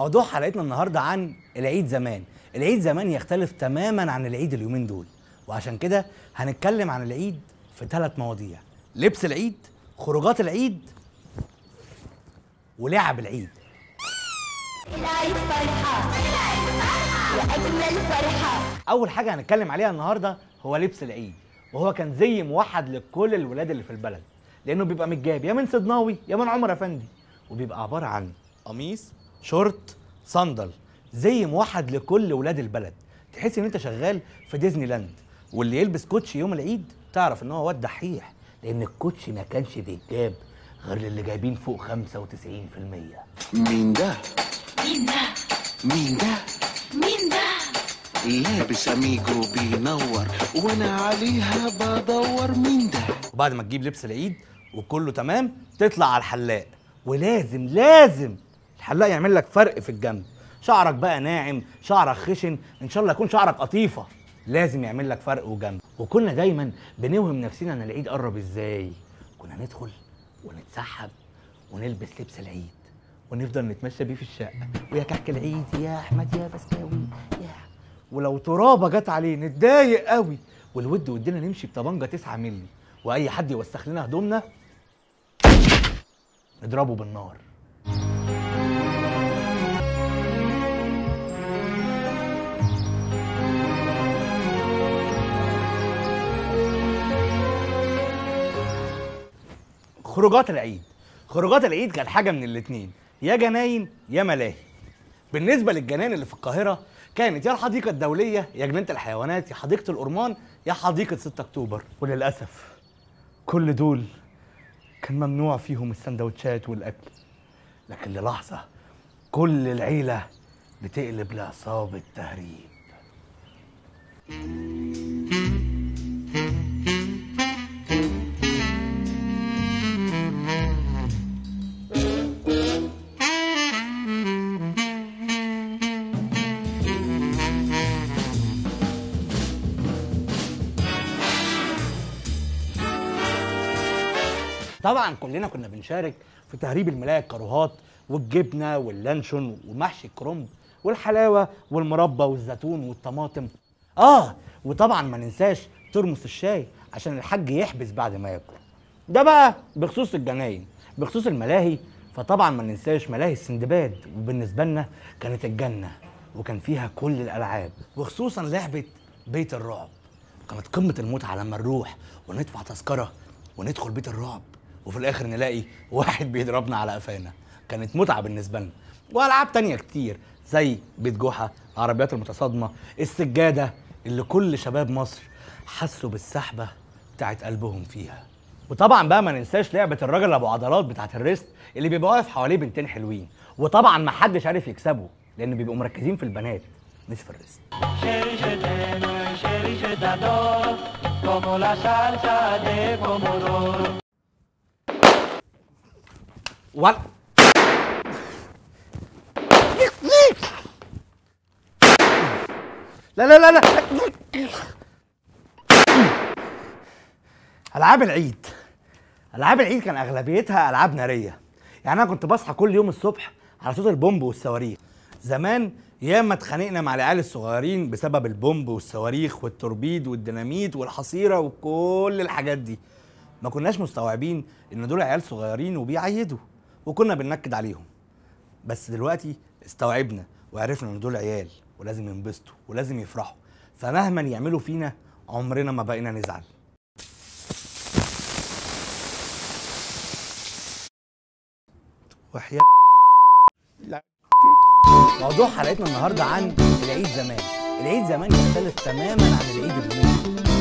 موضوع حلقتنا النهارده عن العيد زمان. العيد زمان يختلف تماما عن العيد اليومين دول، وعشان كده هنتكلم عن العيد في 3 مواضيع: لبس العيد، خروجات العيد، ولعب العيد. العيد فرحة وأجمل فرحة. أول حاجة هنتكلم عليها النهارده هو لبس العيد، وهو كان زي موحد لكل الولاد اللي في البلد، لأنه بيبقى متجاب يا من صدناوي يا من عمر أفندي، وبيبقى عبارة عن قميص، شورت، صندل، زي موحد لكل ولاد البلد. تحس ان انت شغال في ديزني لاند. واللي يلبس كوتشي يوم العيد تعرف ان هو واد دحيح، لان الكوتشي ما كانش بيتجاب غير اللي جايبين فوق 95%. مين ده؟ مين ده؟ مين ده؟ مين ده؟ لابس اميجو بينور وانا عليها بدور. مين ده؟ وبعد ما تجيب لبس العيد وكله تمام تطلع على الحلاق، ولازم الحلاق يعمل لك فرق في الجنب. شعرك بقى ناعم، شعرك خشن، ان شاء الله يكون شعرك قطيفه، لازم يعمل لك فرق وجنب. وكنا دايما بنوهم نفسنا ان العيد قرب ازاي. كنا ندخل ونتسحب ونلبس لبس العيد ونفضل نتمشى بيه في الشقه، ويا كحك العيد يا احمد يا بسكاوي يا، ولو ترابه جت عليه نتضايق قوي، والود ودنا نمشي بطبنجه 9 مللي، واي حد يوسخ لنا هدومنا نضربه بالنار. خروجات العيد. خروجات العيد كانت حاجه من الاتنين، يا جناين يا ملاهي. بالنسبه للجناين اللي في القاهره كانت يا الحديقه الدوليه يا جنينه الحيوانات يا حديقه الأورمان يا حديقه 6 اكتوبر. وللاسف كل دول كان ممنوع فيهم السندوتشات والاكل، لكن للحظه كل العيله بتقلب لعصابه تهريب. طبعا كلنا كنا بنشارك في تهريب الملاهي، الكاروهات والجبنه واللانشون ومحشي الكرنب والحلاوه والمربى والزيتون والطماطم. وطبعا ما ننساش ترمس الشاي عشان الحاج يحبس بعد ما ياكل. ده بقى بخصوص الجناين. بخصوص الملاهي فطبعا ما ننساش ملاهي السندباد، وبالنسبه لنا كانت الجنه وكان فيها كل الالعاب، وخصوصا لعبه بيت الرعب. كانت قمه المتعه لما نروح وندفع تذكره وندخل بيت الرعب وفي الاخر نلاقي واحد بيضربنا على قفانا. كانت متعه بالنسبه لنا. والعاب تانية كتير زي بيت جحا، عربيات المتصادمه، السجاده اللي كل شباب مصر حسوا بالسحبه بتاعت قلبهم فيها. وطبعا بقى ما ننساش لعبه الراجل ابو عضلات بتاعت الريست اللي بيبقى واقف حواليه بنتين حلوين، وطبعا ما حدش عارف يكسبه لان بيبقوا مركزين في البنات مش في الريست. ولا لا العاب العيد. العاب العيد كان اغلبيتها العاب ناريه. يعني انا كنت بصحى كل يوم الصبح على صوت البومب والصواريخ. زمان ياما اتخانقنا مع العيال الصغيرين بسبب البومب والصواريخ والتوربيد والديناميت والحصيره وكل الحاجات دي. ما كناش مستوعبين ان دول عيال صغيرين وبيعيدوا، وكنا بننكد عليهم. بس دلوقتي استوعبنا وعرفنا ان دول عيال ولازم ينبسطوا ولازم يفرحوا، فمهما يعملوا فينا عمرنا ما بقينا نزعل. وحياة موضوع حلقتنا النهارده عن العيد زمان. العيد زمان يختلف تماما عن العيد اليومين.